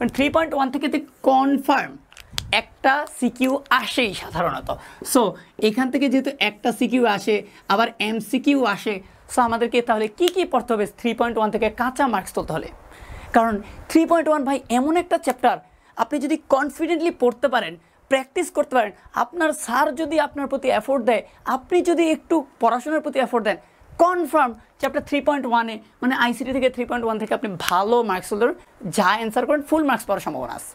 কারণ 3.1 থেকে কনফার্ম একটা সিকিউ আসেই সাধারণত। সো এখান থেকে যেহেতু একটা সিকিউ আসে আবার এমসিকিউ আসে, সো আমাদেরকে তাহলে কি কি পড়তে হবে 3.1 থেকে কাঁচা মার্কস তুলতে হলে? কারণ 3.1 ভাই এমন একটা চ্যাপ্টার, আপনি যদি কনফিডেন্টলি পড়তে পারেন, প্র্যাকটিস করতে পারেন, আপনার স্যার যদি আপনার প্রতি এফোর্ট দেয়, আপনি যদি একটু পড়াশোনার প্রতি এফোর্ট দেন, কনফার্ম চ্যাপ্টার 3.1-এ মানে আইসিটি থেকে 3.1 থেকে আপনি ভালো মার্কস তুলতে পারেন, যা অ্যান্সার করেন ফুল মার্কস পাওয়ার সম্ভাবনা আছে।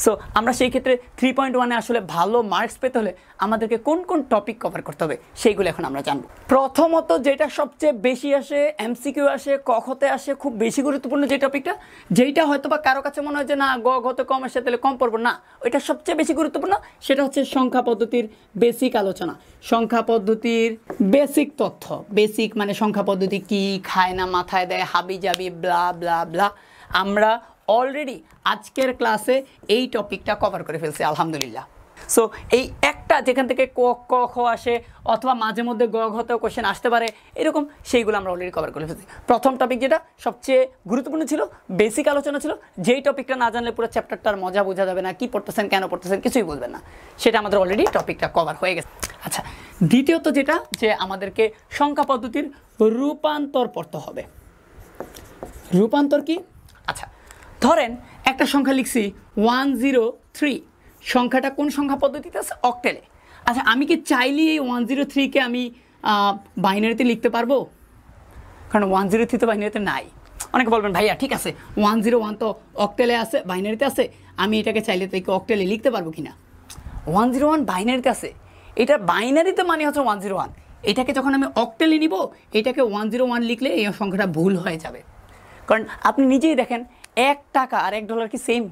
সো আমরা সেই ক্ষেত্রে 3.1-এ আসলে ভালো মার্কস পেতে হলে আমাদেরকে কোন কোন টপিক কভার করতে হবে সেইগুলো এখন আমরা জানবো। প্রথমত যেটা সবচেয়ে বেশি আসে, এমসিকিউ আসে, কখতে আসে, খুব বেশি গুরুত্বপূর্ণ যে টপিকটা, যেইটা হয়তো বা কারো কাছে মনে হয় যে না গতে কম আসে তাহলে কম পড়বো, না, ওইটা সবচেয়ে বেশি গুরুত্বপূর্ণ। সেটা হচ্ছে সংখ্যা পদ্ধতির বেসিক আলোচনা, সংখ্যা পদ্ধতির বেসিক তথ্য। বেসিক মানে সংখ্যা পদ্ধতি কি, খায় না মাথায় দেয়, হাবি জাবি ব্লা ব্লা ব্লা। আমরা অলরেডি আজকের ক্লাসে এই টপিকটা কভার করে ফেলছি আলহামদুলিল্লাহ। সো এই একটা যেখান থেকে ক ক খ আসে অথবা মাঝে মধ্যে গ ঘতেও কোশ্চেন আসতে পারে, এরকম সেইগুলো আমরা অলরেডি কভার করে ফেলছি। প্রথম টপিক যেটা সবচেয়ে গুরুত্বপূর্ণ ছিল, বেসিক আলোচনা ছিল, যেই টপিকটা না জানলে পুরো চ্যাপ্টারটার মজা বোঝা যাবে না, কি পড়তেছেন কেন পড়তেছেন কিছুই বুঝবেন না, সেটা আমাদের অলরেডি টপিকটা কভার হয়ে গেছে। আচ্ছা, দ্বিতীয়ত যেটা যে আমাদেরকে সংখ্যা পদ্ধতির রূপান্তর পড়তে হবে। রূপান্তর কি? আচ্ছা, ধরেন একটা সংখ্যা লিখছি 103, সংখ্যাটা কোন সংখ্যা পদ্ধতিতে আছে? অক্টেলে। আচ্ছা, আমি কি চাইলে এই 103-কে আমি বাইনারিতে লিখতে পারবো? কারণ 103 তো বাইনারিতে নাই। অনেকে বলবেন ভাইয়া ঠিক আছে 101 তো অক্টেলে আছে, বাইনারিতে আছে, আমি এটাকে চাইলে তো অক্টেলে লিখতে পারবো কিনা? 101 বাইনারিতে আছে, এটা বাইনারিতে মানে হচ্ছে 101, এটাকে যখন আমি অক্টেলে নিব, এটাকে 101 লিখলে এই সংখ্যাটা ভুল হয়ে যাবে। কারণ আপনি নিজেই দেখেন, $1 আর $1 কি সেম?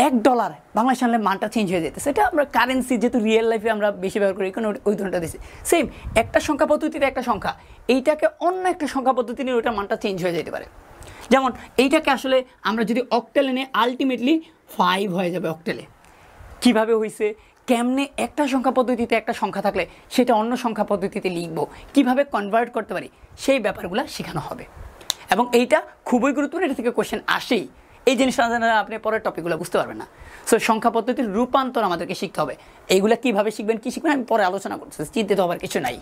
$1 বাংলাদেশ আনলে মানটা চেঞ্জ হয়ে যেতেছে। এটা আমরা কারেন্সি যেহেতু রিয়েল লাইফে আমরা বেশি ব্যবহার করি, কারণ ওই ধরনটা দিচ্ছি সেম। একটা সংখ্যা পদ্ধতিতে একটা সংখ্যা, এইটাকে অন্য একটা সংখ্যা পদ্ধতি নিয়ে ওইটার মানটা চেঞ্জ হয়ে যেতে পারে। যেমন এইটাকে আসলে আমরা যদি অক্টেলে নিয়ে আলটিমেটলি 5 হয়ে যাবে অক্টেলে। কীভাবে হয়েছে, কেমনে একটা সংখ্যা পদ্ধতিতে একটা সংখ্যা থাকলে সেটা অন্য সংখ্যা পদ্ধতিতে লিখবো, কিভাবে কনভার্ট করতে পারি, সেই ব্যাপারগুলো শেখানো হবে। এবং এইটা খুবই গুরুত্বপূর্ণ, এটা থেকে কোশ্চেন আসেই। এই জিনিসটা না জানলে আপনি পরের টপিকগুলো বুঝতে পারবেন না। সো সংখ্যা পদ্ধতির রূপান্তর আমাদেরকে শিখতে হবে। এইগুলো কীভাবে শিখবেন, কী শিখবেন আমি পরে আলোচনা করছি, চিন্তিত হবার কিছু নাই।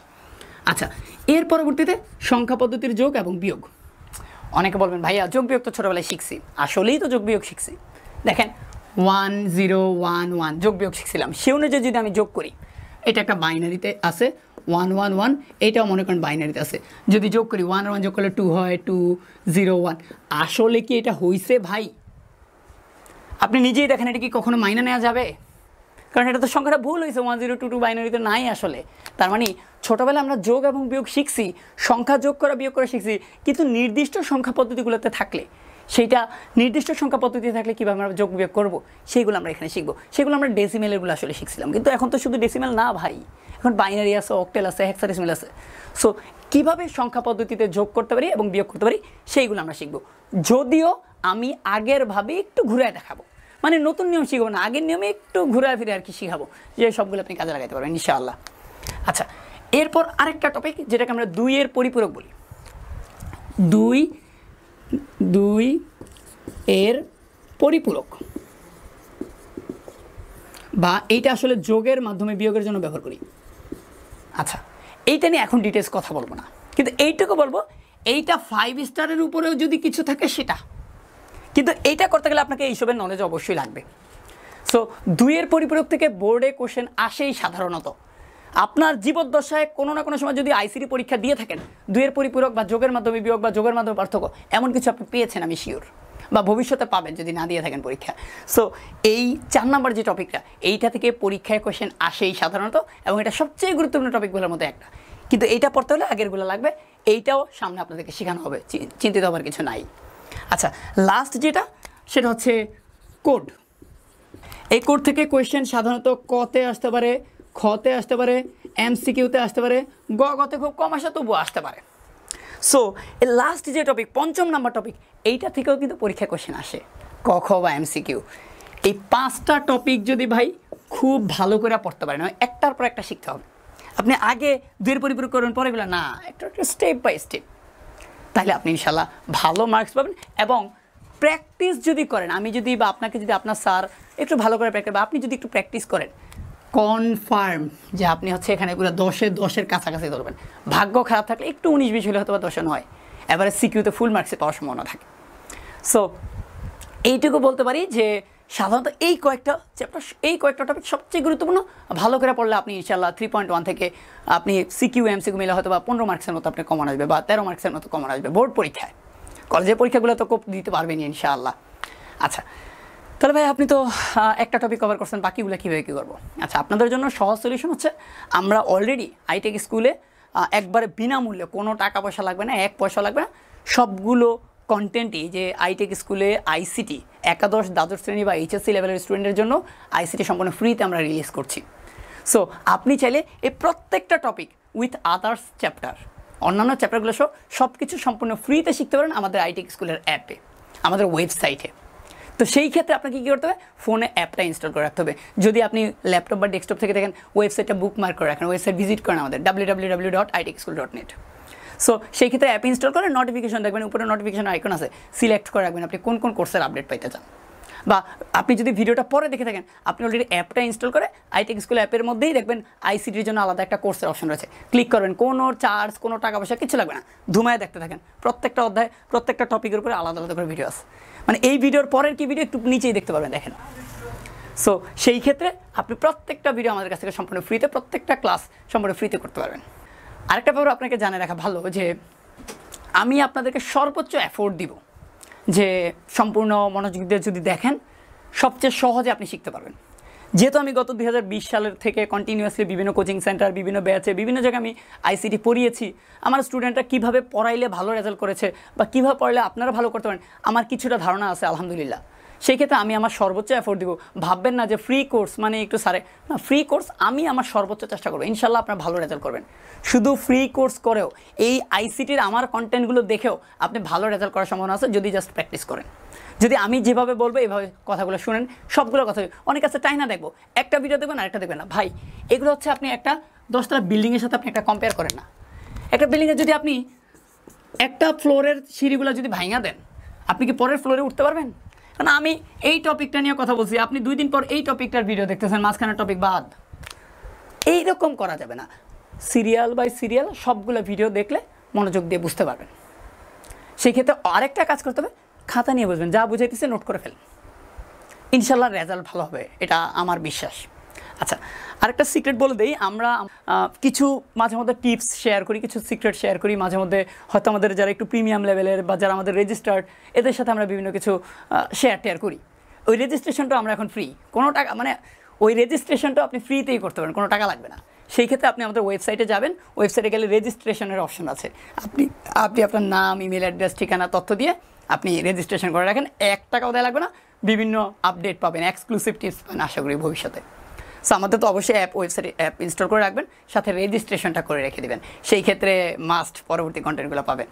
আচ্ছা, এর পরবর্তীতে সংখ্যা পদ্ধতির যোগ এবং বিয়োগ। অনেকে বলবেন ভাইয়া যোগ বিয়োগ তো ছোটোবেলায় শিখছি, আসলেই তো যোগ বিয়োগ শিখছি। দেখেন 1011 যোগ বিয়োগ শিখছিলাম, সে অনুযায়ী যদি আমি যোগ করি, এটা একটা বাইনারিতে আছে 111, এটাও মনে করেন বাইনারিতে আছে, যদি যোগ করি 1 আর 1 যোগ করলে 2 হয়, 201। আসলে কি এটা হইছে ভাই? আপনি নিজেই দেখেন, এটা কি কখনো মাইনা নেওয়া যাবে? কারণ এটা তো সংখ্যাটা ভুল হয়েছে, 1022 বাইনারিতে নাই আসলে। তার মানে ছোটোবেলায় আমরা যোগ এবং বিয়োগ শিখছি, সংখ্যা যোগ করা বিয়োগ করা শিখছি, কিন্তু নির্দিষ্ট সংখ্যা পদ্ধতিগুলোতে থাকলে, সেইটা নির্দিষ্ট সংখ্যা পদ্ধতি থাকলে কীভাবে আমরা যোগ বিয়োগ করবো সেইগুলো আমরা এখানে শিখবো। সেগুলো আমরা ডেসিমেলেরগুলো আসলে শিখছিলাম, কিন্তু এখন তো শুধু ডেসিমেল না ভাই, এখন বাইনারি আছে, অক্টেল আছে, হেক্সাডেসিমেল আছে। সো কীভাবে সংখ্যা পদ্ধতিতে যোগ করতে পারি এবং বিয়োগ করতে পারি সেইগুলো আমরা শিখবো। যদিও আমি আগের ভাবে একটু ঘুরে দেখাবো, মানে নতুন নিয়ম শিখবো না, আগের নিয়মে একটু ঘুরে ফিরে আর কি শিখাবো, যে সবগুলো আপনি কাজে লাগাতে পারবেন ইনশাআল্লাহ। আচ্ছা, এরপর আরেকটা টপিক যেটাকে আমরা 2-এর পরিপূরক বলি। 2 এর পরিপূরক, বা এইটা আসলে যোগের মাধ্যমে বিয়োগের জন্য ব্যবহার করি। আচ্ছা, এইটা নিয়ে এখন ডিটেলস কথা বলবো না, কিন্তু এইটুকু বলবো, এইটা 5 স্টারের উপরেও যদি কিছু থাকে সেটা, কিন্তু এইটা করতে গেলে আপনাকে এইসবের নলেজ অবশ্যই লাগবে। সো 2-এর পরিপূরক থেকে বোর্ডে কোশ্চেন আসেই সাধারণত। আপনার জীবদ্দশায় কোনো না কোনো সময় যদি আইসিটি পরীক্ষা দিয়ে থাকেন, 2-এর পরিপূরক বা যোগের মাধ্যমে বিয়োগ বা যোগের মাধ্যমে পার্থক্য, এমন কিছু আপনি পেয়েছেন আমি শিওর, বা ভবিষ্যতে পাবেন যদি না দিয়ে থাকেন পরীক্ষা। সো এই 4 নম্বর যে টপিকটা, এইটা থেকে পরীক্ষায় কোশ্চেন আসেই সাধারণত, এবং এটা সবচেয়ে গুরুত্বপূর্ণ টপিকগুলোর মধ্যে একটা। কিন্তু এইটা পড়তে হলে আগেরগুলো লাগবে, এইটাও সামনে আপনাদেরকে শেখানো হবে, চিন্তিত হবার কিছু নাই। আচ্ছা, লাস্ট যেটা সেটা হচ্ছে কোড। এই কোড থেকে কোয়েশ্চেন সাধারণত কতে আসতে পারে, খতে আসতে পারে, এমসিকিউতে আসতে পারে, গতে খুব কম আসে তবুও আসতে পারে। সো এই লাস্ট যে টপিক 5 নম্বর টপিক, এইটা থেকেও কিন্তু পরীক্ষা কোয়েশ্চেন আসে, ক খ বা এমসিকিউ। এই 5টা টপিক যদি ভাই খুব ভালো করে পড়তে পারেন, একটার পর একটা শিখতে হবে। আপনি আগে দুইয়ের পরিপূরক করবেন পরে এগুলো না, একটা স্টেপ বাই স্টেপ, তাহলে আপনি ইনশাল্লাহ ভালো মার্কস পাবেন। এবং প্র্যাকটিস যদি করেন, আমি যদি বা আপনাকে যদি আপনার স্যার একটু ভালো করে প্র্যাকটিস বা আপনি যদি একটু প্র্যাকটিস করেন, কনফার্ম যে আপনি হচ্ছে এখানে পুরো 10-10 কাছাকাছি ধরবেন। ভাগ্য খারাপ থাকলে একটু 19-20 হলে হয়তো বা 10 নয়, এবারে সিকিউতে ফুল মার্কসে পাওয়ার সম্ভাবনা থাকে। সো এইটুকু বলতে পারি যে সাধারণত এই কয়েকটা টপিক সবচেয়ে গুরুত্বপূর্ণ। ভালো করে পড়লে আপনি ইনশাল্লাহ 3.1 থেকে আপনি সিকিউ এমসিকিউ মিলে হয়তো বা 15 মার্কসের মতো আপনি কমন আসবে বা 13 মার্কসের মতো কমন আসবে বোর্ড পরীক্ষায়। কলেজের পরীক্ষাগুলো তো কোপ দিতে পারবেন ইনশাআল্লাহ। আচ্ছা, তাহলে ভাই আপনি তো একটা টপিক কভার করছেন, বাকিগুলো কীভাবে কী করবো? আচ্ছা, আপনাদের জন্য সহজ সলিউশন হচ্ছে আমরা অলরেডি আইটেক স্কুলে একবারে বিনামূল্যে, কোনো টাকা পয়সা লাগবে না, 1 পয়সা লাগবে না, সবগুলো কন্টেন্টই যে আইটেক স্কুলে আইসিটি একাদশ দ্বাদশ শ্রেণী বা এইচএসসি লেভেলের স্টুডেন্টের জন্য আইসিটি সম্পূর্ণ ফ্রিতে আমরা রিলিজ করছি। সো আপনি চাইলে এই প্রত্যেকটা টপিক উইথ আদার্স চ্যাপ্টার, অন্যান্য চ্যাপ্টারগুলো সব কিছু সম্পূর্ণ ফ্রিতে শিখতে পারেন আমাদের আইটেক স্কুলের অ্যাপে, আমাদের ওয়েবসাইটে। তো সেই ক্ষেত্রে আপনাকে কী করতে হবে? ফোনে অ্যাপটা ইনস্টল করে রাখতে হবে। যদি আপনি ল্যাপটপ বা ডেস্কটপ থেকে দেখেন, ওয়েবসাইটটা বুকমার্ক করে রাখেন, ওয়েবসাইট ভিজিট করেন আমাদের www.itekeschool.net। সো সেই ক্ষেত্রে অ্যাপ ইনস্টল করে নোটিফিকেশন দেখবেন, উপরে নোটিফিকেশন আইকন আছে, সিলেক্ট করে রাখবেন আপনি কোন কোন কোর্সের আপডেট পাইতে চান। বা আপনি যদি ভিডিওটা পরে দেখে থাকেন, আপনি অলরেডি অ্যাপটা ইনস্টল করে আইটেক স্কুল অ্যাপের মধ্যেই দেখবেন আইসিটির জন্য আলাদা একটা কোর্সের অপশন রয়েছে, ক্লিক করবেন, কোনো চার্জ, কোনো টাকা পয়সা কিছু লাগবে না, ধুমায় দেখতে থাকেন। প্রত্যেকটা অধ্যায়, প্রত্যেকটা টপিকের উপরে আলাদা আলাদা করে ভিডিও আছে, মানে এই ভিডিওর পরের কি ভিডিও একটু নিচেই দেখতে পারবেন, দেখেন। সো সেই ক্ষেত্রে আপনি প্রত্যেকটা ভিডিও আমাদের কাছ থেকে সম্পূর্ণ ফ্রিতে, প্রত্যেকটা ক্লাস সম্পূর্ণ ফ্রিতে করতে পারবেন। আরেকটা ব্যাপার আপনাকে জানিয়ে রাখা ভালো যে আমি আপনাদেরকে সর্বোচ্চ এফোর্ট দিব যে সম্পূর্ণ মনোযোগ দিয়ে যদি দেখেন সবচেয়ে সহজে আপনি শিখতে পারবেন। যেহেতু আমি গত 2020 সালের থেকে কন্টিনিউয়াসলি বিভিন্ন কোচিং সেন্টার, বিভিন্ন ব্যাচে, বিভিন্ন জায়গায় আমি আইসিটি পড়িয়েছি, আমার স্টুডেন্টরা কীভাবে পড়াইলে ভালো রেজাল্ট করেছে বা কীভাবে পড়াইলে আপনারা ভালো করতে পারেন আমার কিছুটা ধারণা আছে আলহামদুলিল্লাহ। সেই ক্ষেত্রে আমি আমার সর্বোচ্চ এফোর্ট দিব। ভাববেন না যে ফ্রি কোর্স মানে একটু সারে, না, ফ্রি কোর্স আমি আমার সর্বোচ্চ চেষ্টা করবো, ইনশাল্লাহ আপনার ভালো রেজাল্ট করবেন। শুধু ফ্রি কোর্স করেও এই আইসিটির আমার কন্টেন্টগুলো দেখেও আপনি ভালো রেজাল্ট করার সম্ভাবনা আছে যদি জাস্ট প্র্যাকটিস করেন। যদি আমি যেভাবে বলবো এইভাবে কথাগুলো শুনেন, সবগুলো কথা অনেক আছে টাই না দেখবো, একটা ভিডিও দেখবেন আরেকটা দেখবেন না। ভাই এগুলো হচ্ছে আপনি একটা 10তলা বিল্ডিংয়ের সাথে আপনি একটা কম্পেয়ার করেন না। একটা বিল্ডিংয়ে যদি আপনি একটা ফ্লোরের সিঁড়িগুলো যদি ভাঙা দেন, আপনি কি পরের ফ্লোরে উঠতে পারবেন? কারণ আমি এই টপিকটা নিয়ে কথা বলছি, আপনি 2 দিন পর এই টপিকটার ভিডিও দেখতেছেন, মাঝখানের টপিক বাদ। এইরকম করা যাবে না। সিরিয়াল বাই সিরিয়াল সবগুলো ভিডিও দেখলে মনোযোগ দিয়ে বুঝতে পারবেন। সেই ক্ষেত্রে আরেকটা কাজ করতে হবে, খাতা নিয়ে বুঝবেন, যা বুঝাইতেছে নোট করে ফেলেন, ইনশাল্লাহ রেজাল্ট ভালো হবে, এটা আমার বিশ্বাস। আচ্ছা, আরেকটা সিক্রেট বলে দেই, আমরা কিছু মাঝে মধ্যে টিপস শেয়ার করি, কিছু সিক্রেট শেয়ার করি মাঝে মধ্যে, হয়তো আমাদের যারা একটু প্রিমিয়াম লেভেলের বা যারা আমাদের রেজিস্টার্ড, এদের সাথে আমরা বিভিন্ন কিছু টেয়ার করি। ওই রেজিস্ট্রেশনটা আমরা এখন ফ্রি, কোনো টাকা, মানে ওই রেজিস্ট্রেশনটা আপনি ফ্রিতেই করতে পারেন, কোনো টাকা লাগবে না। সেই ক্ষেত্রে আপনি আমাদের ওয়েবসাইটে যাবেন, ওয়েবসাইটে গেলে রেজিস্ট্রেশনের অপশন আছে, আপনি আপনার নাম, ইমেল অ্যাড্রেস, ঠিকানা, তথ্য দিয়ে আপনি রেজিস্ট্রেশন করে রাখেন, 1 টাকাও দেওয়া লাগবে না, বিভিন্ন আপডেট পাবেন, এক্সক্লুসিভ টিপস পাবেন আশা করি ভবিষ্যতে। সো আমাদের তো অবশ্যই ওয়েবসাইটে অ্যাপ ইনস্টল করে রাখবেন, সাথে রেজিস্ট্রেশনটা করে রেখে দেবেন, সেই ক্ষেত্রে মাস্ট পরবর্তী কন্টেন্টগুলো পাবেন।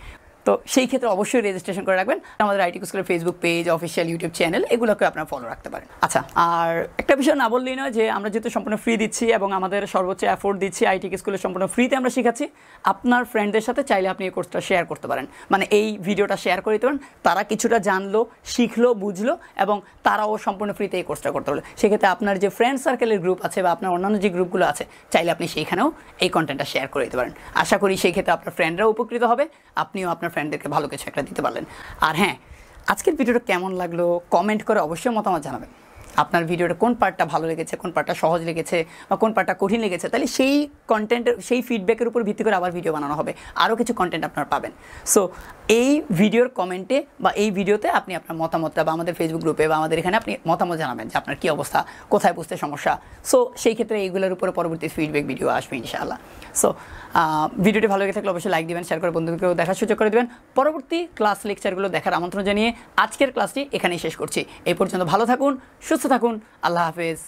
তো সেই ক্ষেত্রে অবশ্যই রেজিস্ট্রেশন করে রাখবেন। আমাদের আইটেক স্কুলের Facebook page, official YouTube channel, এগুলোকে আপনারা ফলো রাখতে পারেন। আচ্ছা, আর একটা বিষয় না বললেই নয় যে আমরা যেহেতু সম্পূর্ণ ফ্রি দিচ্ছি এবং আমাদের সর্বোচ্চ এফোর্ট দিচ্ছি, আইটেক স্কুলে সম্পূর্ণ ফ্রিতে আমরা শেখাচ্ছি, আপনার ফ্রেন্ডদের সাথে চাইলে আপনি এই কোর্সটা শেয়ার করতে পারেন, মানে এই ভিডিওটা শেয়ার করে দিতে পারেন, তারা কিছুটা জানলো, শিখলো, বুঝলো এবং তারাও সম্পূর্ণ ফ্রিতে এই কোর্সটা করতে পারলো। সেক্ষেত্রে আপনার যে ফ্রেন্ড সার্কেলের গ্রুপ আছে বা আপনার অন্যান্য যে গ্রুপগুলো আছে, চাইলে আপনি সেইখানেও এই কন্টেন্টটা শেয়ার করে দিতে পারেন। আশা করি সেই ক্ষেত্রে আপনার ফ্রেন্ডরাও উপকৃত হবে, আপনিও আপনার ফ্রেন্ডদেরকে ভালো কিছু একটা দিতে পারলেন। আর হ্যাঁ, আজকের ভিডিওটা কেমন লাগলো কমেন্ট করে অবশ্যই মতামত জানাবেন। আপনার ভিডিওটা কোন পার্টটা ভালো লেগেছে, কোন পার্টটা সহজ লেগেছে বা কোন পার্টটা কঠিন লেগেছে, তাহলে সেই কন্টেন্টের, সেই ফিডব্যাকের উপর ভিত্তি করে আবার ভিডিও বানানো হবে, আরও কিছু কন্টেন্ট আপনারা পাবেন। সো এই ভিডিওর কমেন্টে বা এই ভিডিওতে আপনি আপনার মতামতটা বা আমাদের ফেসবুক গ্রুপে বা আমাদের এখানে আপনি মতামত জানাবেন যে আপনার কী অবস্থা, কোথায় বুঝতে সমস্যা। সো সেই ক্ষেত্রে এইগুলোর উপরে পরবর্তী ফিডব্যাক ভিডিও আসবে ইনশাআল্লাহ। সো ভিডিওটি ভালো লেগে থাকলে অবশ্যই লাইক দিবেন, শেয়ার করে বন্ধুদেরকেও দেখার সুযোগ করে দেবেন। পরবর্তী ক্লাস লেকচারগুলো দেখার আমন্ত্রণ জানিয়ে আজকের ক্লাসটি এখানেই শেষ করছি। এই পর্যন্ত ভালো থাকুন, সুস্থ থাকুন, আল্লাহ হাফেজ।